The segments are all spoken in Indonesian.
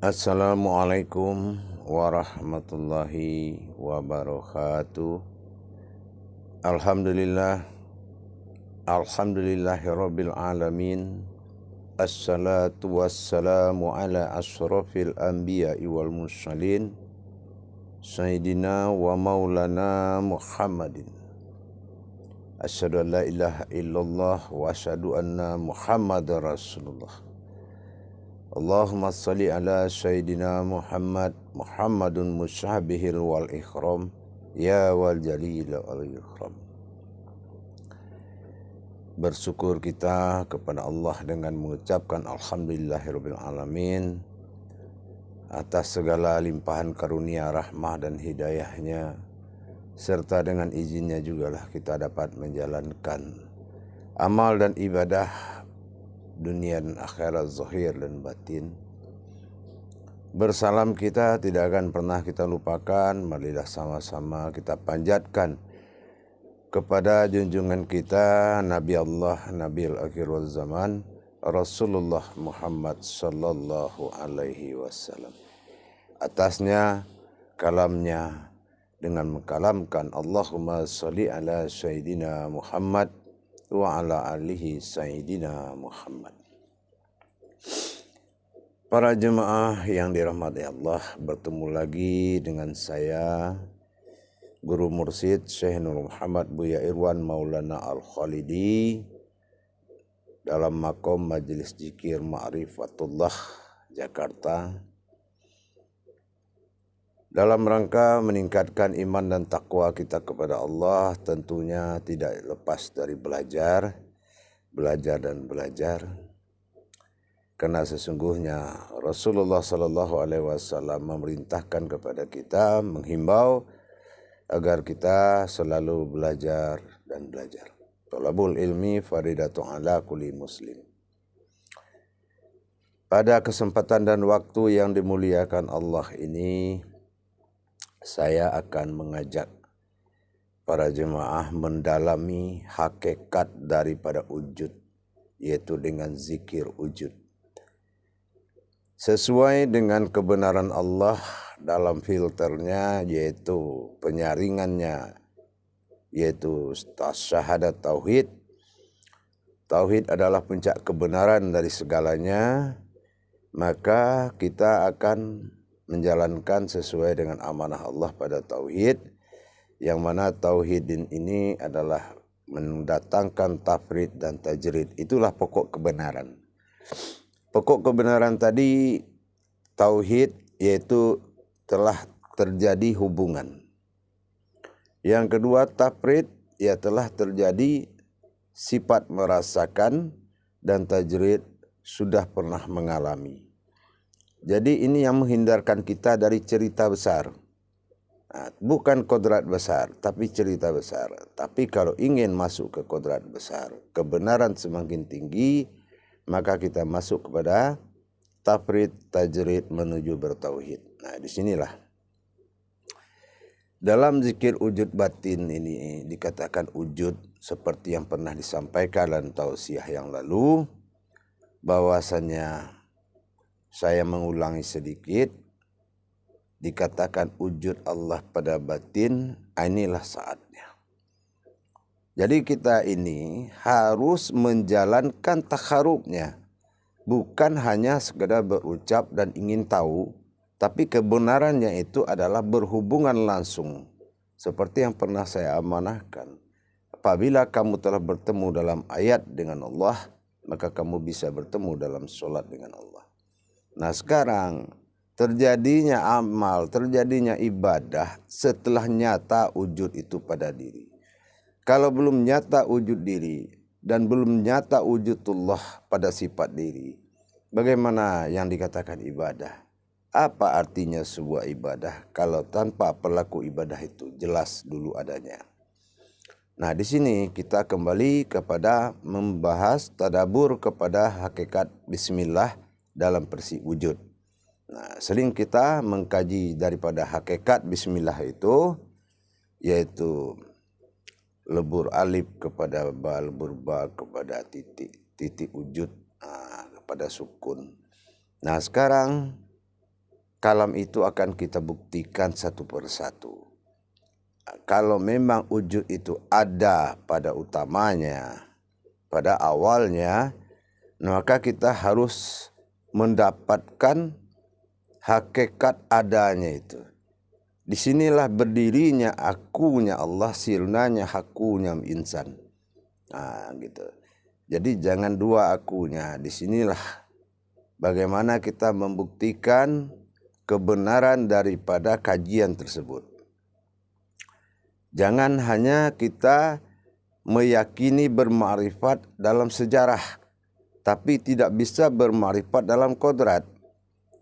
Assalamualaikum warahmatullahi wabarakatuh. Alhamdulillah, alhamdulillahirabbil alamin. Assalatu wassalamu ala asyrafil anbiya'i wal mursalin Sayyidina wa maulana Muhammadin. Asyhadu an la ilaha illallah wa asyhadu anna Muhammadar Rasulullah. Allahumma salli ala Sayyidina Muhammadun mushabihil wal ikhram ya wal jalil wal ikhram. Bersyukur kita kepada Allah dengan mengucapkan alhamdulillahirabbil alamin atas segala limpahan karunia, rahmah dan hidayahnya, serta dengan izinnya jugalah kita dapat menjalankan amal dan ibadah dunia dan akhirat, zahir dan batin. Bersalam kita tidak akan pernah kita lupakan, marilah sama-sama kita panjatkan kepada junjungan kita Nabi Allah, Nabiul Akhir wal Zaman, Rasulullah Muhammad sallallahu alaihi wasallam. Atasnya kalamnya dengan mengkalamkan Allahumma sholli ala Sayyidina Muhammad wa ala alihi Sayyidina Muhammad. Para jemaah yang dirahmati Allah, bertemu lagi dengan saya Guru Mursyid Syekh Nur Muhammad Buya Irwan Maulana Al-Khalidi dalam makom Majelis Zikir Ma'rifatullah Jakarta, dalam rangka meningkatkan iman dan takwa kita kepada Allah. Tentunya tidak lepas dari belajar dan belajar. Karena sesungguhnya Rasulullah sallallahu alaihi wasallam memerintahkan kepada kita, menghimbau agar kita selalu belajar dan belajar. Thalabul ilmi faridatun ala kulli muslim. Pada kesempatan dan waktu yang dimuliakan Allah ini, saya akan mengajak para jemaah mendalami hakikat daripada wujud, yaitu dengan zikir wujud. Sesuai dengan kebenaran Allah dalam filternya, yaitu penyaringannya, yaitu syahadat tauhid. Tauhid adalah puncak kebenaran dari segalanya, maka kita akan menjalankan sesuai dengan amanah Allah pada tauhid, yang mana tauhid ini adalah mendatangkan tafrid dan tajrid. Itulah pokok kebenaran. Pokok kebenaran tadi tauhid, yaitu telah terjadi hubungan. Yang kedua tafrid, ya telah terjadi sifat merasakan, dan tajrid sudah pernah mengalami. Jadi ini yang menghindarkan kita dari cerita besar. Nah, bukan kodrat besar, tapi cerita besar. Tapi kalau ingin masuk ke kodrat besar, kebenaran semakin tinggi, maka kita masuk kepada tafrid, tajrid menuju bertauhid. Nah, disinilah. Dalam zikir wujud batin ini dikatakan wujud seperti yang pernah disampaikan dalam tausiah yang lalu, bahwasannya saya mengulangi sedikit, dikatakan wujud Allah pada batin, inilah saatnya. Jadi kita ini harus menjalankan takharubnya, bukan hanya sekedar berucap dan ingin tahu, tapi kebenarannya itu adalah berhubungan langsung. Seperti yang pernah saya amanahkan, apabila kamu telah bertemu dalam ayat dengan Allah, maka kamu bisa bertemu dalam sholat dengan Allah. Nah sekarang terjadinya amal, terjadinya ibadah setelah nyata wujud itu pada diri. Kalau belum nyata wujud diri dan belum nyata wujudullah pada sifat diri, bagaimana yang dikatakan ibadah? Apa artinya sebuah ibadah kalau tanpa pelaku ibadah itu jelas dulu adanya? Nah, di sini kita kembali kepada membahas tadabur kepada hakikat bismillah dalam persi wujud. Nah, sering kita mengkaji daripada hakikat bismillah itu, yaitu lebur alif kepada ba, lebur ba kepada titik wujud, kepada sukun. Nah sekarang kalam itu akan kita buktikan satu persatu. Kalau memang wujud itu ada pada utamanya, pada awalnya, maka kita harus mendapatkan hakikat adanya itu. Disinilah berdirinya akunya Allah, sirnanya hakunya insan. Nah, gitu. Jadi jangan dua akunya. Disinilah bagaimana kita membuktikan kebenaran daripada kajian tersebut. Jangan hanya kita meyakini bermakrifat dalam sejarah, tapi tidak bisa bermakrifat dalam kodrat.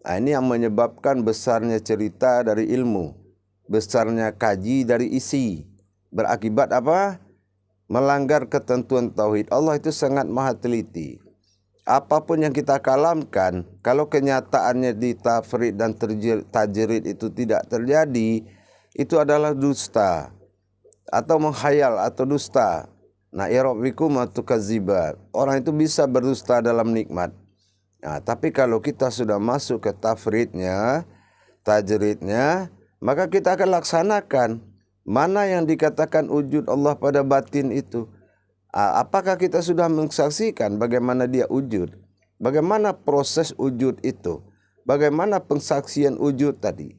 Nah, ini yang menyebabkan besarnya cerita dari ilmu, besarnya kaji dari isi. Berakibat apa? Melanggar ketentuan tauhid. Allah itu sangat maha teliti. Apapun yang kita kalamkan, kalau kenyataannya di tafrid dan tajrid itu tidak terjadi, itu adalah dusta atau menghayal atau dusta. Nah, irabbikum atukaziba. Orang itu bisa berdusta dalam nikmat. Nah, tapi kalau kita sudah masuk ke tafridnya, tajridnya, maka kita akan laksanakan mana yang dikatakan wujud Allah pada batin itu. Apakah kita sudah mensaksikan bagaimana dia wujud? Bagaimana proses wujud itu? Bagaimana pengsaksian wujud tadi?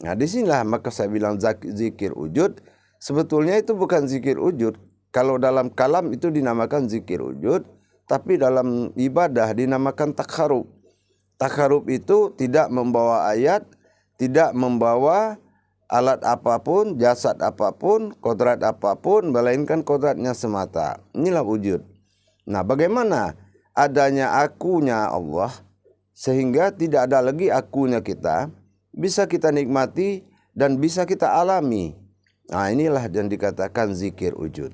Nah, disinilah maka saya bilang zikir wujud. Sebetulnya itu bukan zikir wujud. Kalau dalam kalam itu dinamakan zikir wujud, tapi dalam ibadah dinamakan takharub. Takharub itu tidak membawa ayat, tidak membawa alat apapun, jasad apapun, kodrat apapun, melainkan kodratnya semata. Inilah wujud. Nah, bagaimana adanya akunya Allah, sehingga tidak ada lagi akunya kita, bisa kita nikmati dan bisa kita alami. Nah, inilah yang dikatakan zikir wujud.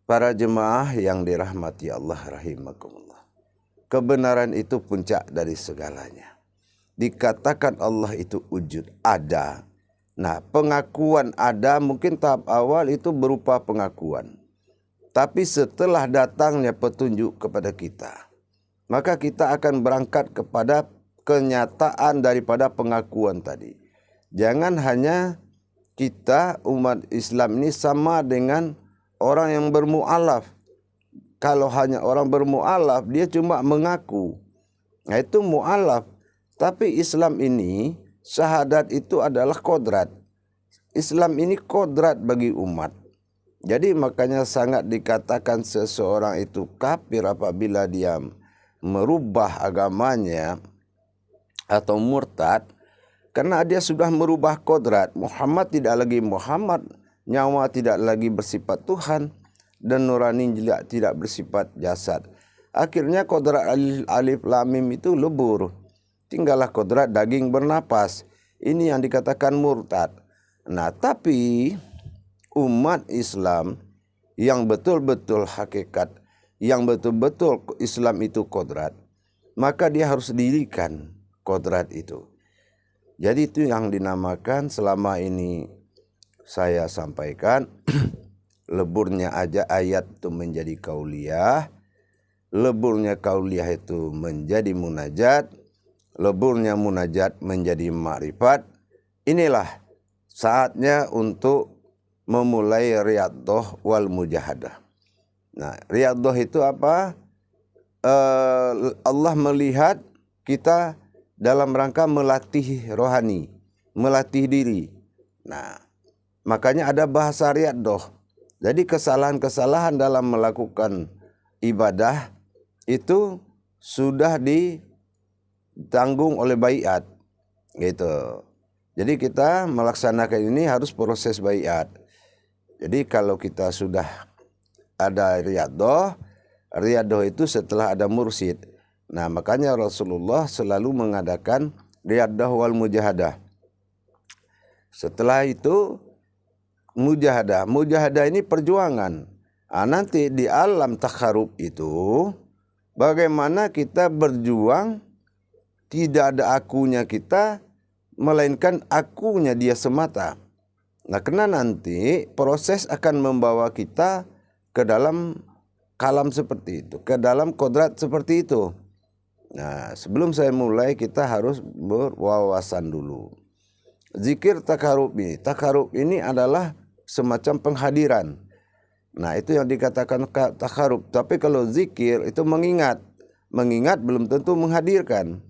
Para jemaah yang dirahmati Allah rahimakumullah. Kebenaran itu puncak dari segalanya. Dikatakan Allah itu wujud, ada. Nah, pengakuan ada mungkin tahap awal itu berupa pengakuan. Tapi setelah datangnya petunjuk kepada kita, maka kita akan berangkat kepada kenyataan daripada pengakuan tadi. Jangan hanya kita umat Islam ini sama dengan orang yang bermu'alaf. Kalau hanya orang bermu'alaf, dia cuma mengaku. Nah, itu mu'alaf. Tapi Islam ini, syahadat itu adalah kodrat. Islam ini kodrat bagi umat. Jadi makanya sangat dikatakan seseorang itu kafir apabila dia merubah agamanya atau murtad. Karena dia sudah merubah kodrat. Muhammad tidak lagi Muhammad. Nyawa tidak lagi bersifat Tuhan. Dan nurani tidak bersifat jasad. Akhirnya kodrat alif lam mim itu lebur. Tinggallah kodrat daging bernapas. Ini yang dikatakan murtad. Nah, tapi umat Islam yang betul-betul hakikat, yang betul-betul Islam itu kodrat, maka dia harus dirikan kodrat itu. Jadi itu yang dinamakan selama ini saya sampaikan, leburnya aja ayat itu menjadi kauliyah, leburnya kauliyah itu menjadi munajat, leburnya munajat menjadi ma'rifat. Inilah saatnya untuk memulai riyadhah wal mujahadah. Nah, riyadhah itu apa? Allah melihat kita dalam rangka melatih rohani, melatih diri. Nah, makanya ada bahasa riyadhah. Jadi kesalahan-kesalahan dalam melakukan ibadah itu sudah ditanggung oleh baiat, gitu. Jadi kita melaksanakan ini harus proses baiat. Jadi kalau kita sudah ada riyadhah itu setelah ada mursyid. Nah, makanya Rasulullah selalu mengadakan riyadhah wal mujahadah. Setelah itu mujahadah. Mujahadah ini perjuangan. Nanti di alam takharub itu bagaimana kita berjuang, tidak ada akunya kita, melainkan akunya dia semata. Nah, karena nanti proses akan membawa kita ke dalam kalam seperti itu, ke dalam kodrat seperti itu. Nah, sebelum saya mulai kita harus berwawasan dulu. Zikir takarub ini adalah semacam penghadiran. Nah, itu yang dikatakan takarub. Tapi kalau zikir itu mengingat belum tentu menghadirkan.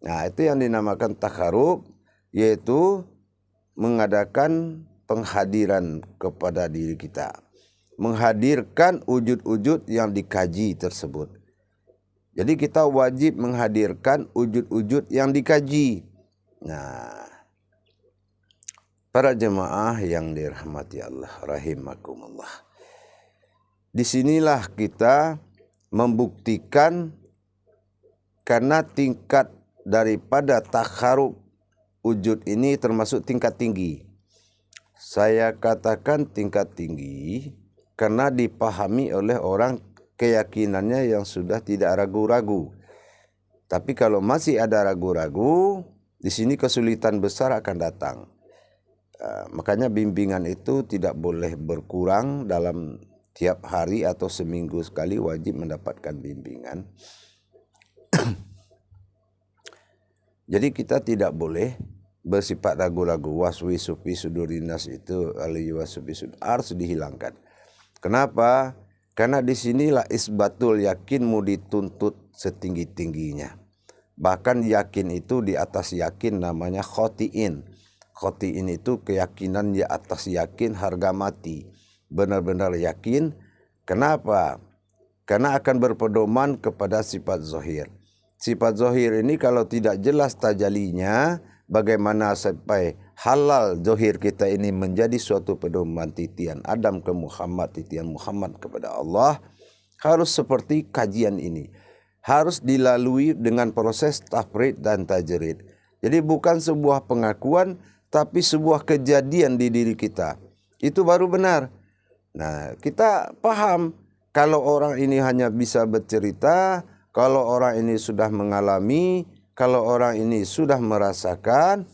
Nah, itu yang dinamakan takarub, yaitu mengadakan penghadiran kepada diri kita, menghadirkan wujud-wujud yang dikaji tersebut. Jadi kita wajib menghadirkan wujud-wujud yang dikaji. Nah, para jemaah yang dirahmati Allah rahimakumullah, disinilah kita membuktikan karena tingkat daripada takharub wujud ini termasuk tingkat tinggi. Saya katakan tingkat tinggi karena dipahami oleh orang keyakinannya yang sudah tidak ragu-ragu. Tapi kalau masih ada ragu-ragu, di sini kesulitan besar akan datang. Makanya bimbingan itu tidak boleh berkurang dalam tiap hari atau seminggu sekali wajib mendapatkan bimbingan. Jadi kita tidak boleh bersifat ragu-ragu. Waswisu fi sudurinas itu harus dihilangkan. Kenapa? Karena disinilah isbatul yakinmu dituntut setinggi-tingginya. Bahkan yakin itu di atas yakin namanya khotiin. Khotiin itu keyakinan di atas yakin harga mati. Benar-benar yakin. Kenapa? Karena akan berpedoman kepada sifat zohir. Sifat zohir ini kalau tidak jelas tajalinya, bagaimana sampai halal zohir kita ini menjadi suatu pedoman titian Adam ke Muhammad, titian Muhammad kepada Allah, harus seperti kajian ini. Harus dilalui dengan proses tafrid dan tajrid. Jadi bukan sebuah pengakuan, tapi sebuah kejadian di diri kita. Itu baru benar. Nah, kita paham kalau orang ini hanya bisa bercerita, kalau orang ini sudah mengalami, kalau orang ini sudah merasakan,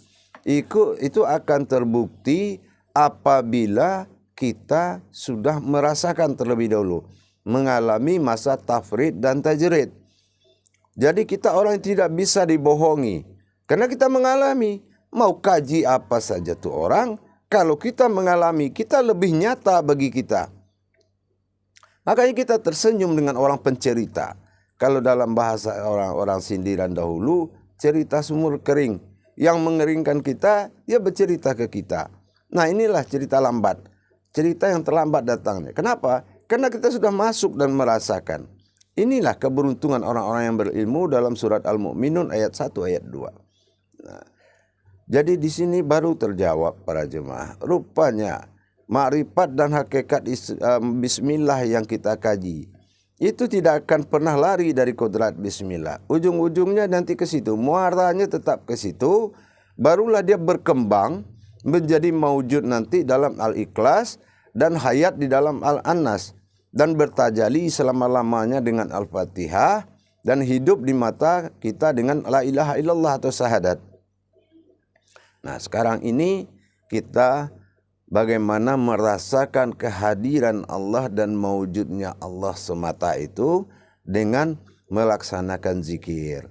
itu akan terbukti apabila kita sudah merasakan terlebih dahulu, mengalami masa tafrid dan tajrid. Jadi kita orang yang tidak bisa dibohongi, karena kita mengalami. Mau kaji apa saja tuh orang, kalau kita mengalami, kita lebih nyata bagi kita. Makanya kita tersenyum dengan orang pencerita. Kalau dalam bahasa orang-orang sindiran dahulu, cerita sumur kering. Yang mengeringkan kita, dia bercerita ke kita. Nah, inilah cerita lambat. Cerita yang terlambat datangnya. Kenapa? Karena kita sudah masuk dan merasakan. Inilah keberuntungan orang-orang yang berilmu dalam surat Al-Mu'minun ayat 1 ayat 2. Nah, jadi di sini baru terjawab para jemaah. Rupanya makrifat dan hakikat bismillah yang kita kaji itu tidak akan pernah lari dari kodrat bismillah. Ujung-ujungnya nanti ke situ, muaranya tetap ke situ, barulah dia berkembang menjadi maujud nanti dalam al-ikhlas dan hayat di dalam al-annas dan bertajali selama-lamanya dengan al-fatihah dan hidup di mata kita dengan la ilaha illallah atau syahadat. Nah, sekarang ini kita bagaimana merasakan kehadiran Allah dan maujudnya Allah semata itu dengan melaksanakan zikir.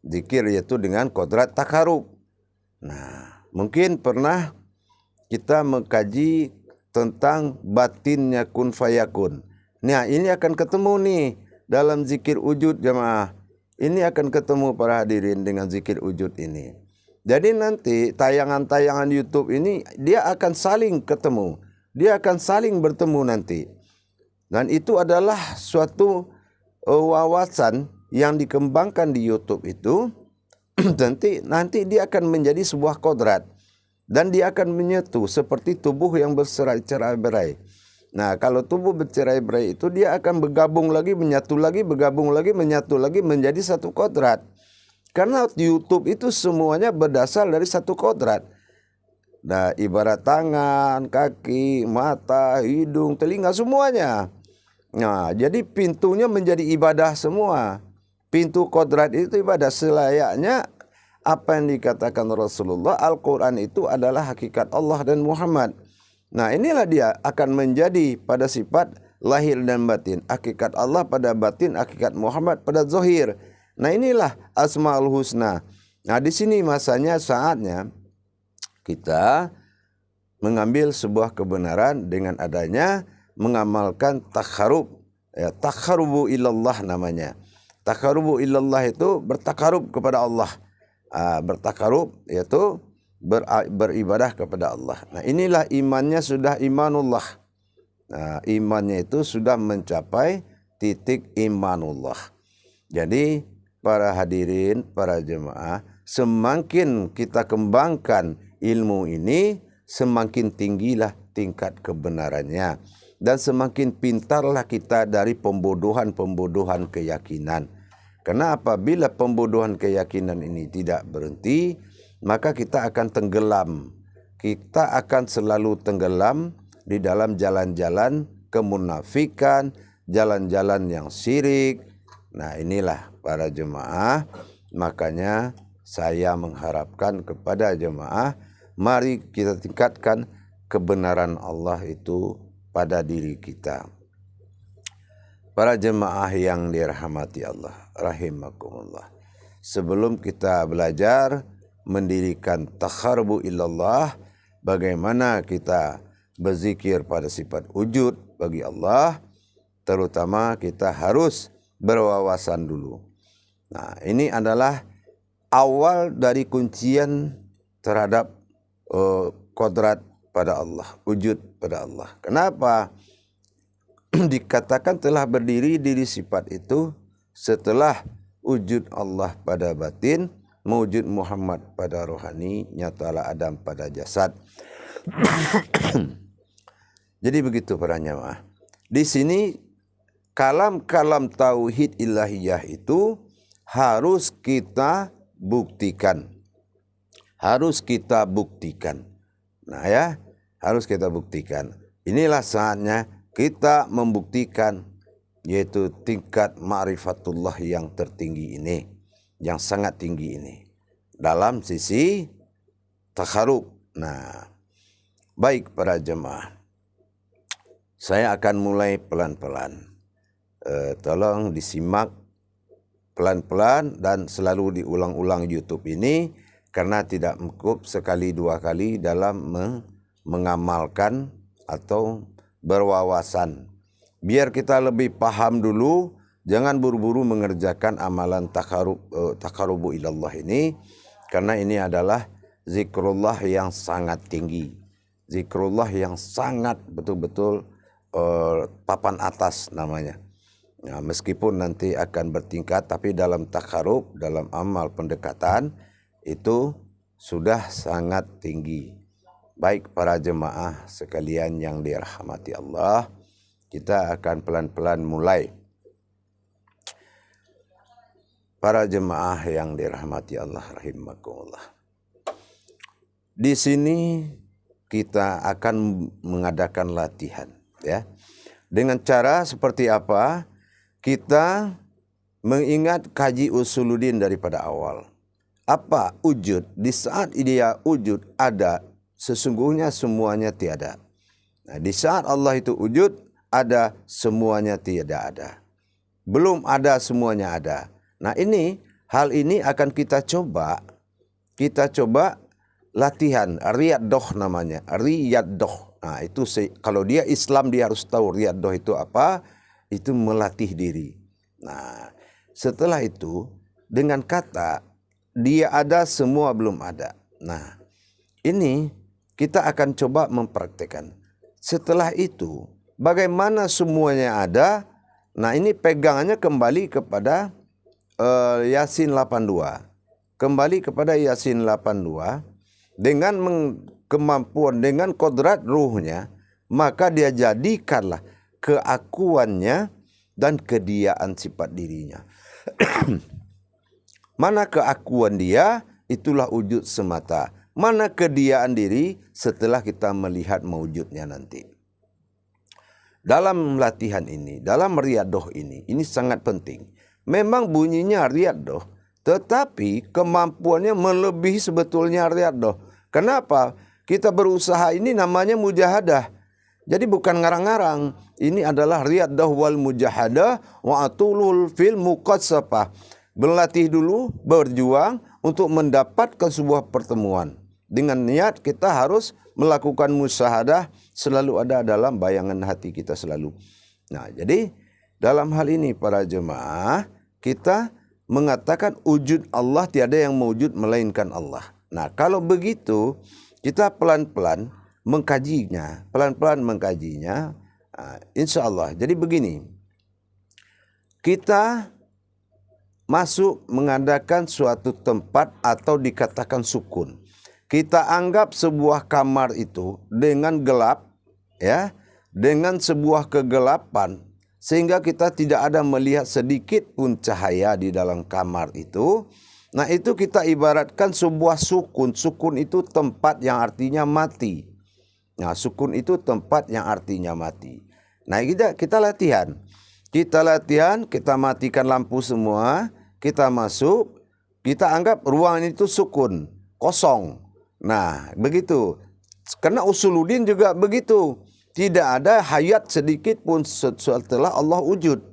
Zikir yaitu dengan kodrat takarub. Nah, mungkin pernah kita mengkaji tentang batinnya kun fayakun. Nah, ini akan ketemu nih dalam zikir wujud jemaah. Ini akan ketemu para hadirin dengan zikir wujud ini. Jadi nanti tayangan-tayangan YouTube ini dia akan saling ketemu. Dia akan saling bertemu nanti. Dan itu adalah suatu wawasan yang dikembangkan di YouTube itu. nanti dia akan menjadi sebuah kodrat. Dan dia akan menyetu seperti tubuh yang bercerai-berai. Nah, kalau tubuh bercerai-berai itu dia akan bergabung lagi, menyatu lagi, bergabung lagi, menyatu lagi menjadi satu kodrat. Karena YouTube itu semuanya berdasar dari satu kodrat. Nah, ibarat tangan, kaki, mata, hidung, telinga, semuanya. Nah, jadi pintunya menjadi ibadah semua. Pintu kodrat itu ibadah selayaknya apa yang dikatakan Rasulullah. Al-Quran itu adalah hakikat Allah dan Muhammad. Nah, inilah dia akan menjadi pada sifat lahir dan batin. Hakikat Allah pada batin, hakikat Muhammad pada zahir. Nah inilah Asmaul Husna. Nah di sini masanya saatnya kita mengambil sebuah kebenaran dengan adanya mengamalkan takharub. Ya, takharubu ilallah namanya. Takharubu ilallah itu bertakarub kepada Allah. Bertakarub yaitu beribadah kepada Allah. Nah inilah imannya sudah imanullah. Nah imannya itu sudah mencapai titik imanullah. Jadi para hadirin, para jemaah, semakin kita kembangkan ilmu ini, semakin tinggilah tingkat kebenarannya. Dan semakin pintarlah kita dari pembodohan-pembodohan keyakinan. Karena apabila pembodohan keyakinan ini tidak berhenti, maka kita akan tenggelam. Kita akan selalu tenggelam di dalam jalan-jalan kemunafikan, jalan-jalan yang syirik. Nah inilah para jemaah, makanya saya mengharapkan kepada jemaah, mari kita tingkatkan kebenaran Allah itu pada diri kita. Para jemaah yang dirahmati Allah, rahimakumullah. Sebelum kita belajar mendirikan takharubu ilallah, bagaimana kita berzikir pada sifat wujud bagi Allah, terutama kita harus berwawasan dulu. Nah, ini adalah awal dari kuncian terhadap kodrat pada Allah, wujud pada Allah. Kenapa dikatakan telah berdiri diri sifat itu setelah wujud Allah pada batin, mewujud Muhammad pada rohani, nyatalah Adam pada jasad. Jadi begitu para jemaah. Di sini kalam-kalam tauhid ilahiyah itu harus kita buktikan. Harus kita buktikan. Nah ya, harus kita buktikan. Inilah saatnya kita membuktikan, yaitu tingkat ma'rifatullah yang tertinggi ini, yang sangat tinggi ini, dalam sisi takharub. Nah, baik para jemaah, saya akan mulai pelan-pelan. Tolong disimak pelan-pelan dan selalu diulang-ulang YouTube ini, karena tidak cukup sekali dua kali dalam mengamalkan atau berwawasan. Biar kita lebih paham dulu, jangan buru-buru mengerjakan amalan takharubu ilallah ini, karena ini adalah zikrullah yang sangat tinggi. Zikrullah yang sangat betul-betul papan atas namanya. Nah, meskipun nanti akan bertingkat, tapi dalam takharub, dalam amal pendekatan, itu sudah sangat tinggi. Baik para jemaah sekalian yang dirahmati Allah, kita akan pelan-pelan mulai. Para jemaah yang dirahmati Allah rahimakumullah. Di sini kita akan mengadakan latihan, ya. Dengan cara seperti apa? Kita mengingat kaji usuluddin daripada awal. Apa wujud? Di saat dia wujud ada, sesungguhnya semuanya tiada. Nah, di saat Allah itu wujud ada, semuanya tidak ada. Belum ada, semuanya ada. Nah hal ini akan kita coba latihan, riyadoh namanya, riyadoh. Nah itu kalau dia Islam dia harus tahu riyadoh itu apa, itu melatih diri. Nah setelah itu dengan kata dia ada, semua belum ada. Nah ini kita akan coba mempraktekkan. Setelah itu bagaimana semuanya ada. Nah ini pegangannya kembali kepada Yasin 82. Kembali kepada Yasin 82 dengan kemampuan, dengan kodrat ruhnya, maka dia jadikanlah keakuannya dan kediaan sifat dirinya. Mana keakuan dia, itulah wujud semata. Mana kediaan diri, setelah kita melihat mewujudnya nanti. Dalam latihan ini, dalam riyadoh ini sangat penting. Memang bunyinya riyadoh, tetapi kemampuannya melebihi sebetulnya riyadoh. Kenapa? Kita berusaha ini namanya mujahadah. Jadi bukan ngarang-ngarang. Ini adalah riyadoh wal mujahadah wa atulul fil muqassafah. berlatih dulu, berjuang untuk mendapatkan sebuah pertemuan. Dengan niat kita harus melakukan musyahadah selalu ada dalam bayangan hati kita selalu. Nah, jadi dalam hal ini para jemaah, kita mengatakan wujud Allah, tiada yang mewujud melainkan Allah. Nah, kalau begitu kita pelan-pelan mengkajinya, insya Allah. Jadi begini, kita masuk mengadakan suatu tempat atau dikatakan sukun. Kita anggap sebuah kamar itu dengan gelap, ya, dengan sebuah kegelapan, sehingga kita tidak ada melihat sedikit pun cahaya di dalam kamar itu. Nah, itu kita ibaratkan sebuah sukun. Sukun itu tempat yang artinya mati. Nah, sukun itu tempat yang artinya mati. Nah, kita latihan. Kita matikan lampu semua, kita masuk, kita anggap ruangan itu sukun, kosong. Nah, begitu. Karena usuluddin juga begitu. Tidak ada hayat sedikit pun setelah Allah wujud.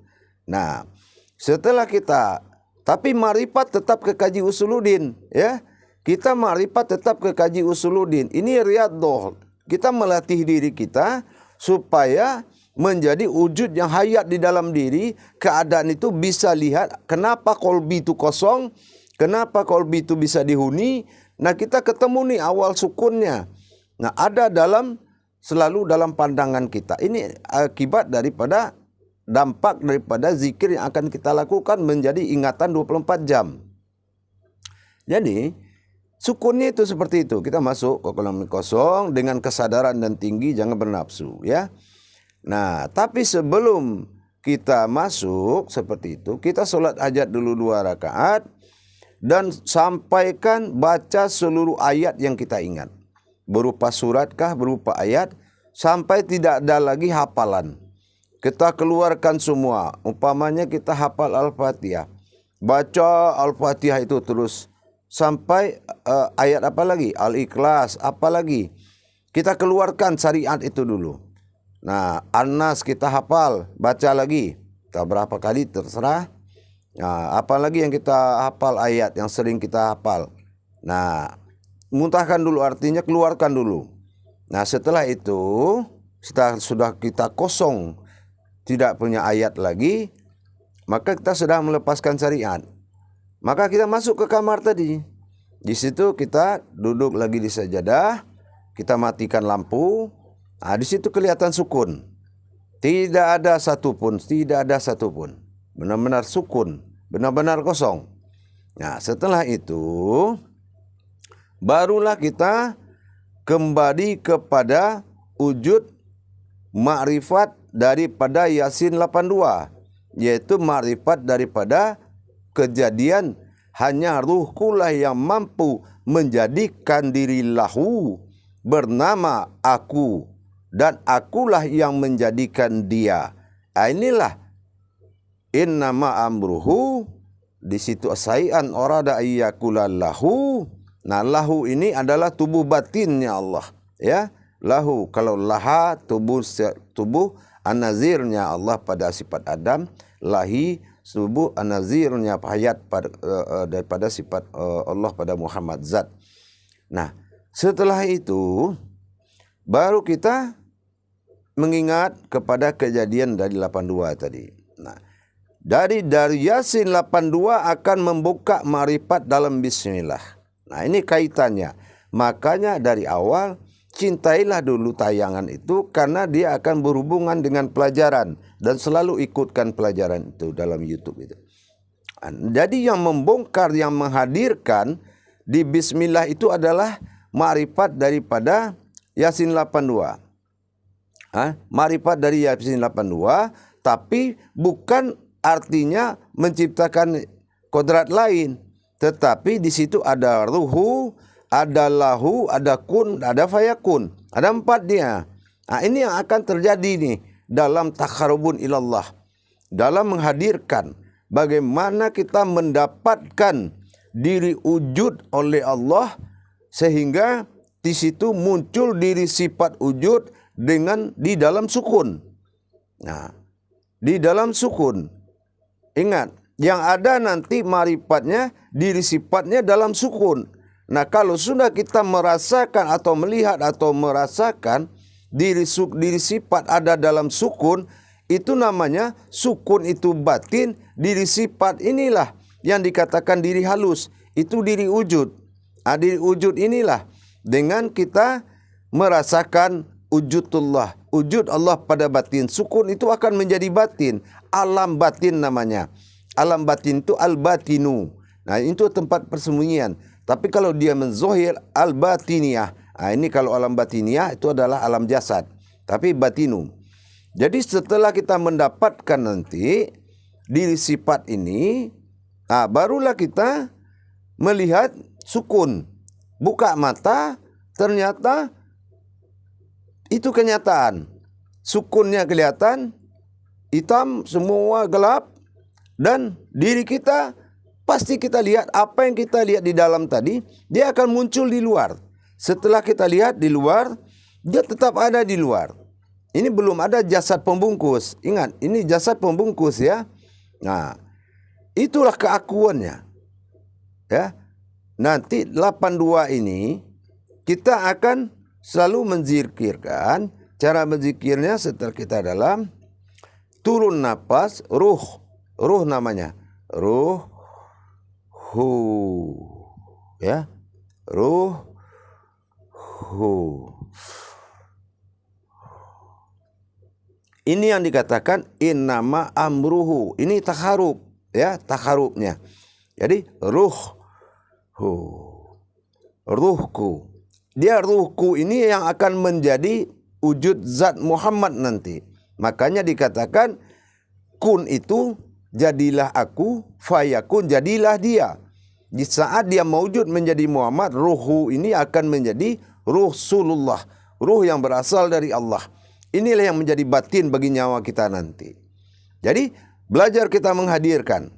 Nah, setelah kita, tapi marifat tetap kekaji usuluddin, ya. Kita marifat tetap kekaji usuluddin. Ini riyadhah. Kita melatih diri kita supaya menjadi wujud yang hayat di dalam diri. Keadaan itu bisa lihat kenapa kolbi itu kosong, kenapa kolbi itu bisa dihuni. Nah, kita ketemu nih awal sukunnya. Nah, ada selalu dalam pandangan kita. Ini akibat daripada dampak daripada zikir yang akan kita lakukan menjadi ingatan 24 jam. Jadi sukunnya itu seperti itu. Kita masuk ke kolam kosong dengan kesadaran dan tinggi, jangan bernafsu, ya. Nah, tapi sebelum kita masuk seperti itu, kita sholat hajat dulu 2 rakaat dan sampaikan baca seluruh ayat yang kita ingat. Berupa suratkah, berupa ayat, sampai tidak ada lagi hafalan. Kita keluarkan semua. Umpamanya kita hafal Al-Fatihah. Baca Al-Fatihah itu terus sampai ayat apa lagi? Al-Ikhlas, apa lagi? Kita keluarkan syariat itu dulu. Nah, An-Nas kita hafal, baca lagi. Kita berapa kali terserah. Nah, apalagi yang kita hafal ayat yang sering kita hafal. Nah, muntahkan dulu, artinya keluarkan dulu. Nah, setelah itu sudah kita kosong, tidak punya ayat lagi, maka kita sudah melepaskan syariat. Maka kita masuk ke kamar tadi. Di situ kita duduk lagi di sajadah, kita matikan lampu. Nah, di situ kelihatan sukun. Tidak ada satupun. Benar-benar sukun, benar-benar kosong. Nah, setelah itu barulah kita kembali kepada wujud ma'rifat daripada Yasin 82, yaitu ma'rifat daripada kejadian hanya ruhkulah yang mampu menjadikan diri lahu bernama aku, dan akulah yang menjadikan dia. Inilah innama amruhu, di situ asai'an orada ayyakula lahu. Nah, lahu ini adalah tubuh batinnya Allah, ya. Lahu, kalau laha tubuh an-nazirnya Allah pada sifat Adam, lahi tubuh an-nazirnya hayat daripada sifat Allah pada Muhammad zat. Nah, setelah itu baru kita mengingat kepada kejadian dari 82 tadi. Nah, dari Yasin 82 akan membuka ma'rifat dalam bismillah. Nah, ini kaitannya. Makanya dari awal cintailah dulu tayangan itu, karena dia akan berhubungan dengan pelajaran dan selalu ikutkan pelajaran itu dalam YouTube itu. Jadi yang membongkar, yang menghadirkan di bismillah itu adalah ma'rifat daripada Yasin 82. Ma'rifat dari Yasin 82, tapi bukan artinya menciptakan kodrat lain, tetapi di situ ada ruhu, ada lahu, ada kun, ada fayakun, ada 4 dia. Nah, ini yang akan terjadi nih dalam takharubun ilallah, dalam menghadirkan bagaimana kita mendapatkan diri wujud oleh Allah, sehingga di situ muncul diri sifat wujud dengan di dalam sukun. Nah, di dalam sukun, ingat, Yang ada nanti marifatnya, diri sifatnya dalam sukun. Nah, kalau sudah kita merasakan atau melihat atau merasakan diri sifat ada dalam sukun, itu namanya sukun itu batin, diri sifat inilah yang dikatakan diri halus, itu diri wujud. Nah, diri wujud inilah dengan kita merasakan wujudullah, wujud Allah pada batin. Sukun itu akan menjadi batin, alam batin namanya. Alam batin itu al-batinu. Nah, itu tempat persembunyian. Tapi kalau dia menzohir al-batiniyah. Nah, ini kalau alam batiniyah itu adalah alam jasad. Tapi batinu. Jadi setelah kita mendapatkan nanti diri sifat ini, nah, barulah kita melihat sukun. Buka mata, ternyata itu kenyataan. Sukunnya kelihatan, hitam, semua gelap. Dan diri kita, pasti kita lihat apa yang kita lihat di dalam tadi, dia akan muncul di luar. Setelah kita lihat di luar, dia tetap ada di luar. Ini belum ada jasad pembungkus. Ingat, ini jasad pembungkus ya. Nah, itulah keakuannya. Ya. Nanti 82 ini kita akan selalu menzikirkan. Cara menzikirnya setelah kita dalam turun napas, ruh namanya, ruh, ya, ruh, ini yang dikatakan innama amruhu. Ini takharub, ya, takharubnya. Jadi ruhku. Dia ruhku ini yang akan menjadi wujud zat Muhammad nanti. Makanya dikatakan kun itu jadilah aku, fayakun jadilah dia. Di saat dia mewujud menjadi Muhammad, ruhu ini akan menjadi Rasulullah, ruh yang berasal dari Allah. Inilah yang menjadi batin bagi nyawa kita nanti. Jadi belajar kita menghadirkan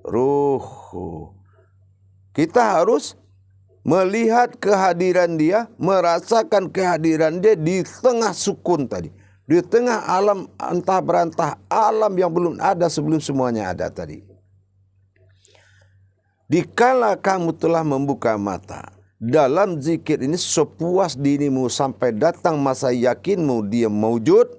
ruh. Kita harus melihat kehadiran dia, merasakan kehadiran dia di tengah sukun tadi. Di tengah alam antah berantah, alam yang belum ada sebelum semuanya ada tadi. Dikala kamu telah membuka mata, dalam zikir ini sepuas dirimu sampai datang masa yakinmu dia mewujud,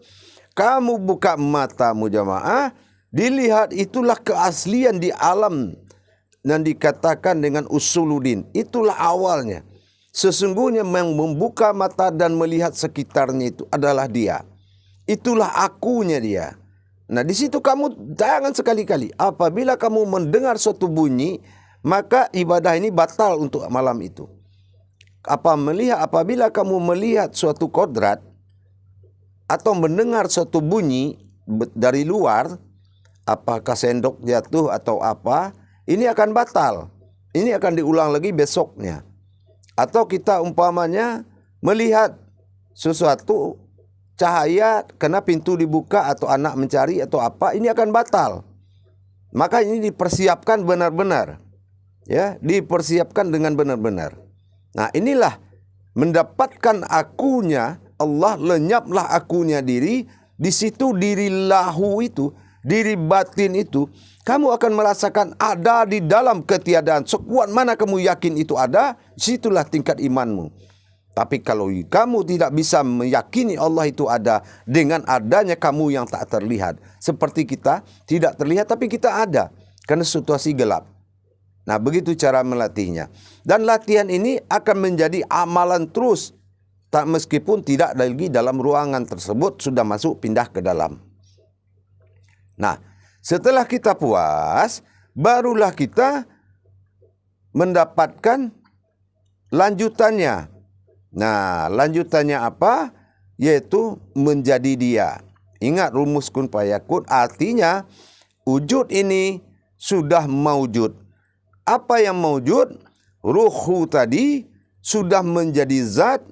kamu buka matamu jamaah, dilihat itulah keaslian di alam yang dikatakan dengan usuluddin. Itulah awalnya. Sesungguhnya yang membuka mata dan melihat sekitarnya itu adalah dia. Itulah akunya dia. Nah, di situ kamu jangan sekali-kali apabila kamu mendengar suatu bunyi, maka ibadah ini batal untuk malam itu. Apabila kamu melihat suatu kodrat atau mendengar suatu bunyi dari luar, apakah sendok jatuh atau apa, ini akan batal. Ini akan diulang lagi besoknya. Atau kita umpamanya melihat sesuatu cahaya kena pintu dibuka atau anak mencari atau apa, ini akan batal. Maka ini dipersiapkan benar-benar. Ya, dipersiapkan dengan benar-benar. Nah, inilah mendapatkan akunya Allah, lenyaplah akunya diri, di situ diri lahu itu, diri batin itu, kamu akan merasakan ada di dalam ketiadaan. Sekuat mana kamu yakin itu ada, situlah tingkat imanmu. Tapi kalau kamu tidak bisa meyakini Allah itu ada dengan adanya kamu yang tak terlihat. Seperti kita tidak terlihat tapi kita ada karena situasi gelap. Nah, begitu cara melatihnya. Dan latihan ini akan menjadi amalan terus. Tak meskipun tidak lagi dalam ruangan tersebut sudah masuk pindah ke dalam. Nah, setelah kita puas, barulah kita mendapatkan lanjutannya. Nah, lanjutannya apa? Yaitu menjadi dia. Ingat rumus kun fayakun, artinya wujud ini sudah maujud. Apa yang maujud? Ruhu tadi sudah menjadi zat,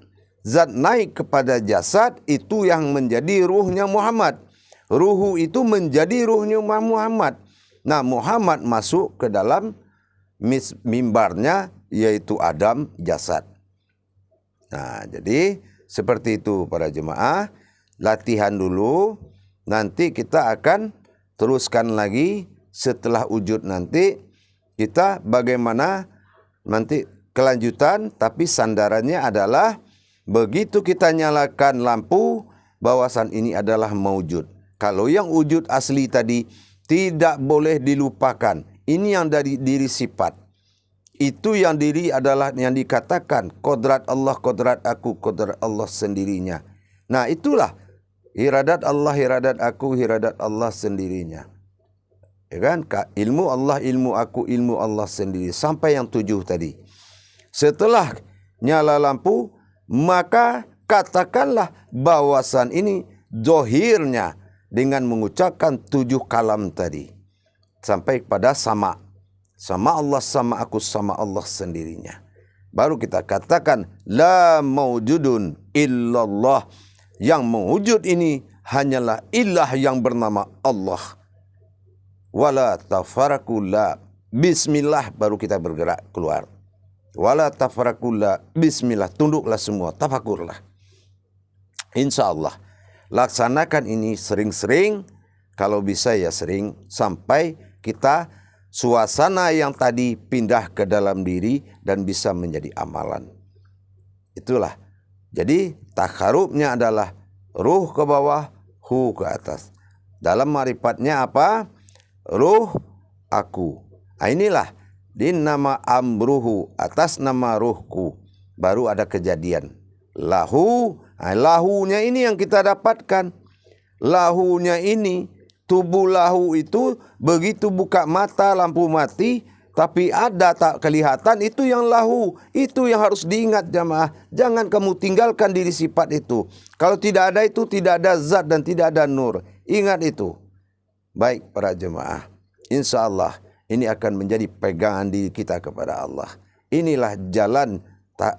zat naik kepada jasad, itu yang menjadi ruhnya Muhammad. Ruhu itu menjadi ruhnya Muhammad. Nah, Muhammad masuk ke dalam mimbarnya, yaitu Adam jasad. Nah, jadi seperti itu para jemaah. Latihan dulu. Nanti kita akan teruskan lagi setelah wujud nanti kita bagaimana nanti kelanjutan, tapi sandarannya adalah begitu kita nyalakan lampu bahwasan ini adalah maujud. Kalau yang wujud asli tadi tidak boleh dilupakan. Ini yang dari diri sifat. Itu yang diri adalah yang dikatakan kodrat Allah, kodrat aku, kodrat Allah sendirinya. Nah itulah iradat Allah, iradat aku, iradat Allah sendirinya. Ya kan? Ilmu Allah, ilmu aku, ilmu Allah sendiri. Sampai yang 7 tadi. Setelah nyala lampu, maka katakanlah bahwasan ini zohirnya dengan mengucapkan 7 kalam tadi. Sampai pada sama. Sama Allah, sama aku, sama Allah sendirinya. Baru kita katakan la maujudun illallah. Yang mewujud ini hanyalah ilah yang bernama Allah. Wala tafarakulla bismillah, baru kita bergerak keluar. Wala tafarakulla bismillah, tunduklah semua, tafakurlah. InsyaAllah laksanakan ini sering-sering, kalau bisa ya sering, sampai kita suasana yang tadi pindah ke dalam diri dan bisa menjadi amalan. Itulah. Jadi takharubnya adalah ruh ke bawah, hu ke atas. Dalam marifatnya apa? Ruh aku. Inilah di nama amruhu, atas nama ruhku. Baru ada kejadian. Lahu, lahunya ini yang kita dapatkan. Lahunya ini, tubuh lahu itu begitu buka mata lampu mati, tapi ada tak kelihatan, itu yang lahu. Itu yang harus diingat jamaah. Jangan kamu tinggalkan diri sifat itu. Kalau tidak ada itu, tidak ada zat dan tidak ada nur. Ingat itu. Baik para jemaah. Insya Allah ini akan menjadi pegangan diri kita kepada Allah. Inilah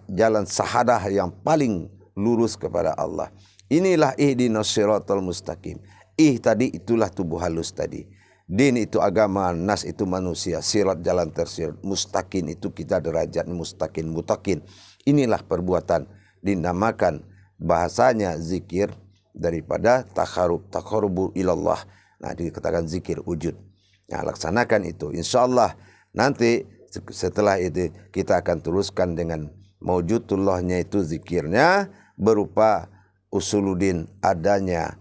jalan sahadah yang paling lurus kepada Allah. Inilah ihdinas siratal mustaqim. Tadi itulah tubuh halus tadi. Din itu agama, nas itu manusia, sirat jalan tersirat, mustaqim itu kita derajat mustaqim, mutakin. Inilah perbuatan dinamakan bahasanya zikir daripada takharubu ilallah. Nah dikatakan zikir wujud. Nah laksanakan itu. InsyaAllah nanti setelah itu kita akan teruskan dengan maujudullahnya itu zikirnya berupa usuluddin, adanya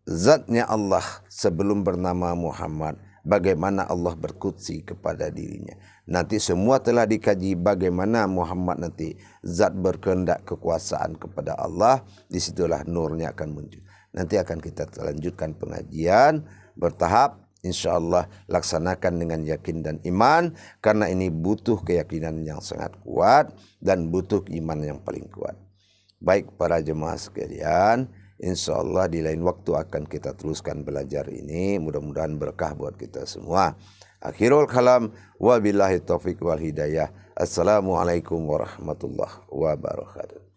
zatnya Allah sebelum bernama Muhammad. Bagaimana Allah berkutsi kepada dirinya. Nanti semua telah dikaji bagaimana Muhammad nanti zat berkehendak kekuasaan kepada Allah. Disitulah nurnya akan muncul. Nanti akan kita lanjutkan pengajian bertahap. InsyaAllah laksanakan dengan yakin dan iman. Karena ini butuh keyakinan yang sangat kuat dan butuh iman yang paling kuat. Baik para jemaah sekalian, InsyaAllah di lain waktu akan kita teruskan belajar ini. Mudah-mudahan berkah buat kita semua. Akhirul kalam. Wabillahi taufiq wal hidayah. Assalamualaikum warahmatullahi wabarakatuh.